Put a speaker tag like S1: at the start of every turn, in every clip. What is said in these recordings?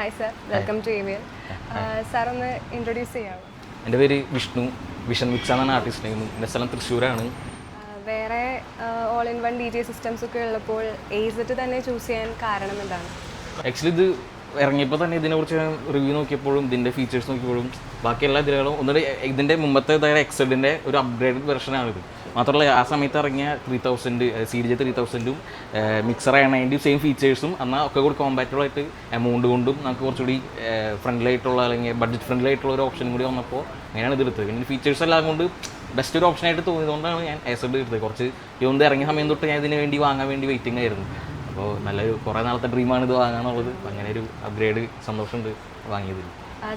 S1: Hi sir, welcome to AVL. Sir ഒന്ന് introduce ചെയ്യാമോ?
S2: എൻ്റെ പേര് വിഷ്ണു, വിഷൻ മിക്സ് എന്നാണ് ആർട്ടിസ്റ്റ് നെയിം. എൻ്റെ സ്ഥലം തൃശ്ശൂരാണ്.
S1: വേറെ all in one DJ systems ഒക്കെ ഉള്ളപ്പോൾ AZ തന്നെ ചൂസ് ചെയ്യാൻ കാരണം എന്താണ്?
S2: ആക്ച്വലി ഇത് ഇറങ്ങിയപ്പോൾ തന്നെ ഇതിനെക്കുറിച്ച് ഞാൻ റിവ്യൂ നോക്കിയപ്പോഴും ഇതിൻ്റെ ഫീച്ചേഴ്സ് നോക്കിയപ്പോഴും ബാക്കി എല്ലാ ഇതിലും ഒന്നുകൂടി ഇതിൻ്റെ മുമ്പത്തെ എക്സഡിൻ്റെ ഒരു അപ്ഗ്രേഡ് വെർഷനാണിത്. മാത്രമല്ല ആ സമയത്ത് ഇറങ്ങിയ 3000 CDJ 3000ഉം മിക്സർ A90 സെയിം ഫീച്ചേഴ്സും എന്നാൽ ഒക്കെ കൂടി കോമ്പാറ്റബിൾ ആയിട്ട് എമൗണ്ട് കൊണ്ടും നമുക്ക് കുറച്ചുകൂടി ഫ്രണ്ട്ലിയായിട്ടുള്ള അല്ലെങ്കിൽ ബഡ്ജറ്റ് ഫ്രണ്ട്ലി ആയിട്ടുള്ള ഒരു ഓപ്ഷനും കൂടി വന്നപ്പോൾ അങ്ങനെയാണ് ഇത് എടുത്തത്. പിന്നെ ഫീച്ചേഴ്സ് എല്ലാം കൊണ്ട് ബെസ്റ്റ് ഒരു ഓപ്ഷനായിട്ട് തോന്നിയതുകൊണ്ടാണ് ഞാൻ AZ എടുത്തത്. കുറച്ച് ഇതൊന്ന് ഇറങ്ങിയ സമയം തൊട്ട് ഞാൻ ഇതിന് വേണ്ടി വാങ്ങാൻ വേണ്ടി വെയിറ്റിംഗ് ആയിരുന്നു. അപ്പോൾ നല്ലൊരു കുറേ നാളത്തെ ഡ്രീമാണ് ഇത് വാങ്ങാന്നുള്ളത്. അപ്പോൾ അങ്ങനെ ഒരു അപ്ഗ്രേഡ് സന്തോഷമുണ്ട് വാങ്ങിയതിൽ.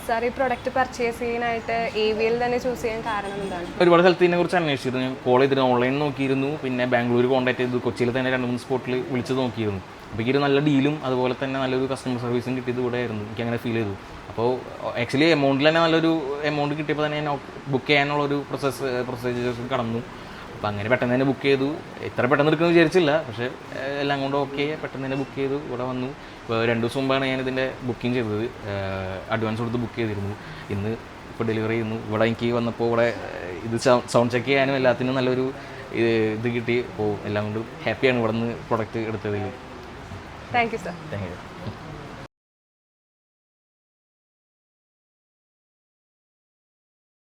S1: സാർ ഈ പ്രൊഡക്റ്റ് പർച്ചേസ് ചെയ്യാനായിട്ട് AVL തന്നെ ചൂസ് ചെയ്യാൻ കാരണം എന്താണ്?
S2: ഒരുപാട് സ്ഥലത്ത് ഇതിനെക്കുറിച്ച് അന്വേഷിച്ചിരുന്നു. ഞാൻ കോൾ ചെയ്തിരുന്നു, ഓൺലൈൻ നോക്കിയിരുന്നു, പിന്നെ ബാംഗ്ലൂർ കോൺടാക്ട് ചെയ്തു, കൊച്ചിയിൽ തന്നെ 2-3 സ്പോട്ടിൽ വിളിച്ച് നോക്കിയിരുന്നു. അപ്പോൾ ഒരു നല്ല ഡീലും അതുപോലെ തന്നെ നല്ലൊരു കസ്റ്റമർ സർവീസും കിട്ടിയത് ഇവിടെ ആയിരുന്നു. എനിക്ക് അങ്ങനെ ഫീൽ ചെയ്തു. അപ്പോൾ ആക്ച്വലി എമൗണ്ടിൽ തന്നെ നല്ലൊരു എമൗണ്ട് കിട്ടിയപ്പോൾ തന്നെ ഞാൻ ബുക്ക് ചെയ്യാനുള്ളൊരു പ്രൊസീജിയേഴ്സ് കടന്നു. അപ്പോൾ അങ്ങനെ പെട്ടെന്ന് തന്നെ ബുക്ക് ചെയ്തു. ഇത്ര പെട്ടെന്ന് എടുക്കുമെന്ന് വിചാരിച്ചില്ല, പക്ഷേ എല്ലാം കൊണ്ട് ഓക്കെ പെട്ടെന്ന് തന്നെ ബുക്ക് ചെയ്തു. ഇവിടെ വന്നു. ഇപ്പോൾ 2 ദിവസം മുമ്പാണ് ഞാനിതിൻ്റെ ബുക്കിംഗ് ചെയ്തത്. അഡ്വാൻസ് കൊടുത്ത് ബുക്ക് ചെയ്തിരുന്നു. ഇന്ന് ഇപ്പോൾ ഡെലിവറി ചെയ്യുന്നു. ഇവിടെ എനിക്ക് വന്നപ്പോൾ ഇവിടെ ഇത് സൗണ്ട് ചെക്ക് ചെയ്യാനും എല്ലാത്തിനും നല്ലൊരു ഇത് കിട്ടി. അപ്പോൾ എല്ലാം കൊണ്ടും ഹാപ്പിയാണ് ഇവിടെ നിന്ന് പ്രൊഡക്റ്റ് എടുത്തതിൽ.
S1: Thank you sir.
S2: Thank U.